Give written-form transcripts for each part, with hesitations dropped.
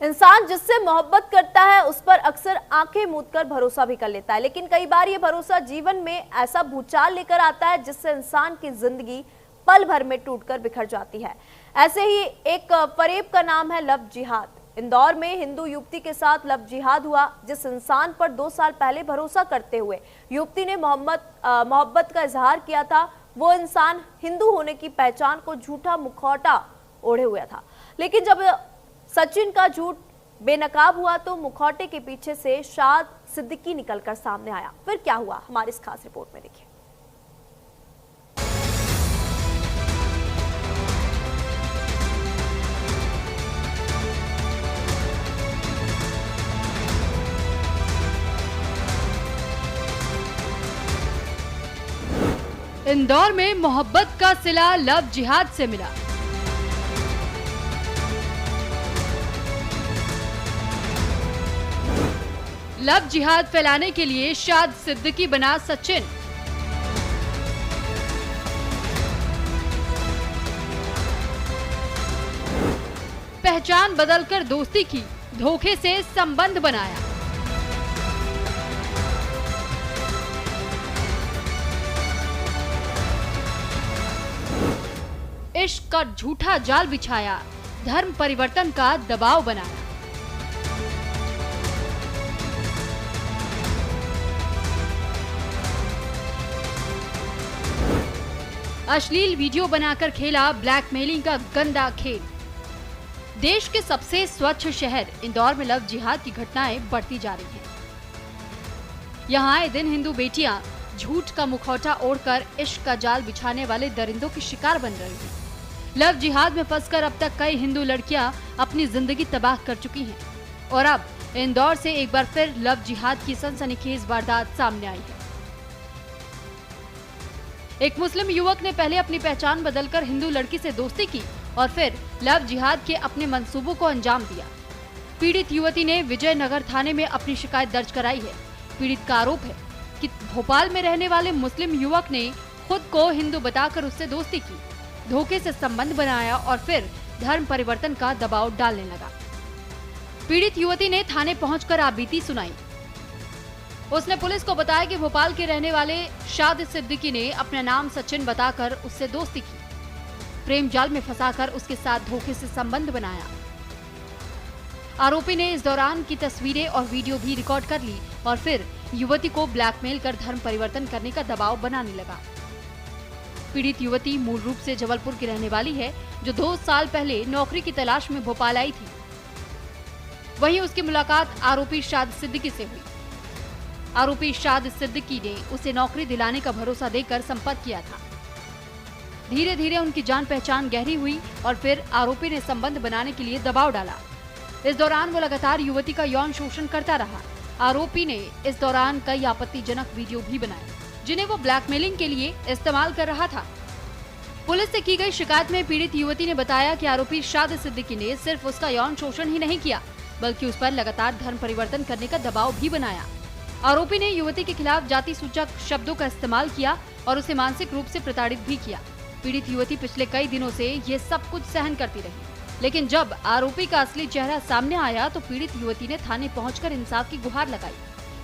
इंसान जिससे मोहब्बत करता है उस पर अक्सर आंखें मूंद कर भरोसा भी कर लेता है, लेकिन कई बार ये भरोसा जीवन में ऐसा भूचाल लेकर आता है जिससे इंसान की जिंदगी पल भर में टूटकर बिखर जाती है। ऐसे ही एक फरेब का नाम है लव जिहाद। इंदौर में हिंदू युवती के साथ लव जिहाद हुआ। जिस इंसान पर 2 साल पहले भरोसा करते हुए युवती ने मोहब्बत का इजहार किया था, वो इंसान हिंदू होने की पहचान को झूठा मुखौटा ओढ़े हुए था। लेकिन जब सचिन का झूठ बेनकाब हुआ तो मुखौटे के पीछे से शाद सिद्दीकी निकलकर सामने आया। फिर क्या हुआ, हमारी इस खास रिपोर्ट में देखिए। इंदौर में मोहब्बत का सिला लव जिहाद से मिला। लव जिहाद फैलाने के लिए शाद सिद्दीकी बना सचिन। पहचान बदलकर दोस्ती की, धोखे से संबंध बनाया। इश्क का झूठा जाल बिछाया, धर्म परिवर्तन का दबाव बनाया। अश्लील वीडियो बनाकर खेला ब्लैकमेलिंग का गंदा खेल। देश के सबसे स्वच्छ शहर इंदौर में लव जिहाद की घटनाएं बढ़ती जा रही हैं। यहाँ आए दिन हिंदू बेटियां झूठ का मुखौटा ओढ़कर इश्क का जाल बिछाने वाले दरिंदों की शिकार बन रही हैं। लव जिहाद में फंसकर अब तक कई हिंदू लड़कियां अपनी जिंदगी तबाह कर चुकी हैं और अब इंदौर से एक बार फिर लव जिहाद की सनसनीखेज वारदात सामने आई है। एक मुस्लिम युवक ने पहले अपनी पहचान बदलकर हिंदू लड़की से दोस्ती की और फिर लव जिहाद के अपने मंसूबों को अंजाम दिया। पीड़ित युवती ने विजयनगर थाने में अपनी शिकायत दर्ज कराई है। पीड़ित का आरोप है कि भोपाल में रहने वाले मुस्लिम युवक ने खुद को हिंदू बताकर उससे दोस्ती की, धोखे से संबंध बनाया और फिर धर्म परिवर्तन का दबाव डालने लगा। पीड़ित युवती ने थाने पहुंचकर आपबीती सुनाई। उसने पुलिस को बताया कि भोपाल के रहने वाले शाद सिद्दीकी ने अपना नाम सचिन बताकर उससे दोस्ती की, प्रेम जाल में फंसाकर उसके साथ धोखे से संबंध बनाया। आरोपी ने इस दौरान की तस्वीरें और वीडियो भी रिकॉर्ड कर ली और फिर युवती को ब्लैकमेल कर धर्म परिवर्तन करने का दबाव बनाने लगा। पीड़ित युवती मूल रूप से जबलपुर की रहने वाली है, जो 2 साल पहले नौकरी की तलाश में भोपाल आई थी। वहीं उसकी मुलाकात आरोपी शाद सिद्दीकी से हुई। आरोपी शाद सिद्दीकी ने उसे नौकरी दिलाने का भरोसा देकर संपर्क किया था। धीरे धीरे उनकी जान पहचान गहरी हुई और फिर आरोपी ने संबंध बनाने के लिए दबाव डाला। इस दौरान वो लगातार युवती का यौन शोषण करता रहा। आरोपी ने इस दौरान कई आपत्तिजनक वीडियो भी बनाए, जिन्हें वो ब्लैकमेलिंग के लिए इस्तेमाल कर रहा था। पुलिस से की गई शिकायत में पीड़ित युवती ने बताया कि आरोपी शाद सिद्दीकी ने सिर्फ उसका यौन शोषण ही नहीं किया, बल्कि उस पर लगातार धर्म परिवर्तन करने का दबाव भी बनाया। आरोपी ने युवती के खिलाफ जाति सूचक शब्दों का इस्तेमाल किया और उसे मानसिक रूप से प्रताड़ित भी किया। पीड़ित युवती पिछले कई दिनों से ये सब कुछ सहन करती रही, लेकिन जब आरोपी का असली चेहरा सामने आया तो पीड़ित युवती ने थाने पहुंचकर इंसाफ की गुहार लगाई।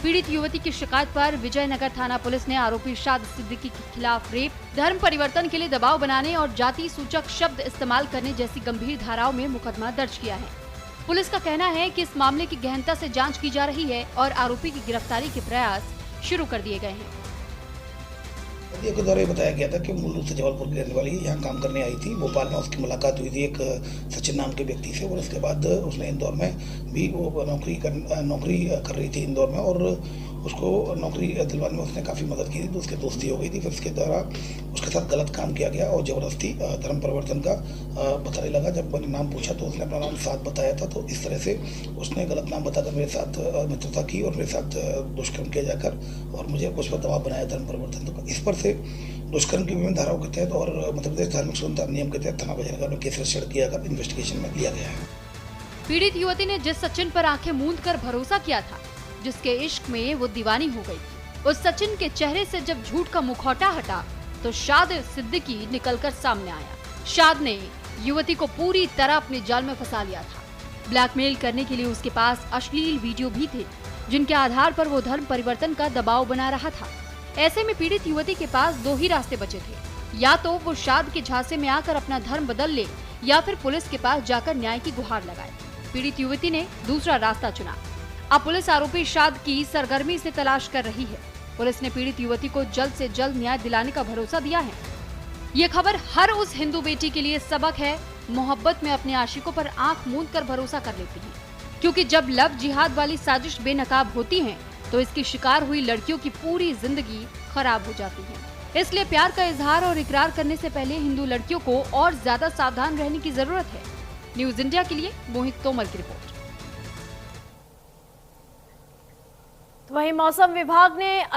पीड़ित युवती की शिकायत पर विजयनगर थाना पुलिस ने आरोपी शाद सिद्दीकी के खिलाफ रेप, धर्म परिवर्तन के लिए दबाव बनाने और जाति सूचक शब्द इस्तेमाल करने जैसी गंभीर धाराओं में मुकदमा दर्ज किया है। पुलिस का कहना है कि इस मामले की गहनता से जांच की जा रही है और आरोपी की गिरफ्तारी के प्रयास शुरू कर दिए गए हैं। के दौरे बताया गया था कि मूल रूप से जबलपुर की रहने वाली यहाँ काम करने आई थी। भोपाल में उसकी मुलाकात हुई थी एक सचिन नाम के व्यक्ति से और उसके बाद उसने इंदौर में भी वो नौकरी कर रही थी इंदौर में और उसको नौकरी दिलवाने में उसने काफ़ी मदद की थी। तो उसकी दोस्ती हो गई थी। फिर उसके द्वारा उसके साथ गलत काम किया गया और ज़बरदस्ती धर्म परिवर्तन का बताने लगा। जब मैंने नाम पूछा तो उसने अपना नाम साथ बताया था। तो इस तरह से उसने गलत नाम बताकर मेरे साथ मित्रता की और मेरे साथ दुष्कर्म किया जाकर और मुझे उस पर दबाव बनाया धर्म परिवर्तन। तो इस पर से दुष्कर्म की विभिन्न धाराओं के तहत और मध्य प्रदेश धार्मिक स्वतंत्रता अधिनियम के तहत थाना विजयनगर में केस रजिस्टर्ड किया कर इन्वेस्टिगेशन में लिया गया है। पीड़ित युवती ने जिस सचिन पर आंखें मूंद कर भरोसा किया था, जिसके इश्क में वो दीवानी हो गई, उस सचिन के चेहरे से जब झूठ का मुखौटा हटा तो शाद सिद्दीकी निकलकर सामने आया। शाद ने युवती को पूरी तरह अपने जाल में फंसा लिया था। ब्लैकमेल करने के लिए उसके पास अश्लील वीडियो भी थे, जिनके आधार पर वो धर्म परिवर्तन का दबाव बना रहा था। ऐसे में पीड़ित युवती के पास दो ही रास्ते बचे थे, या तो वो शाद के झांसे में आकर अपना धर्म बदल ले या फिर पुलिस के पास जाकर न्याय की गुहार लगाए। पीड़ित युवती ने दूसरा रास्ता चुना। अब पुलिस आरोपी शाद की सरगर्मी से तलाश कर रही है। पुलिस ने पीड़ित युवती को जल्द से जल्द न्याय दिलाने का भरोसा दिया है। ये खबर हर उस हिंदू बेटी के लिए सबक है, मोहब्बत में अपने आशिकों पर आंख मूंद कर भरोसा कर लेती है, क्योंकि जब लव जिहाद वाली साजिश बेनकाब होती है तो इसकी शिकार हुई लड़कियों की पूरी जिंदगी खराब हो जाती है। इसलिए प्यार का इजहार और इकरार करने से पहले हिंदू लड़कियों को और ज्यादा सावधान रहने की जरूरत है। न्यूज इंडिया के लिए मोहित तोमर की रिपोर्ट। वहीं मौसम विभाग ने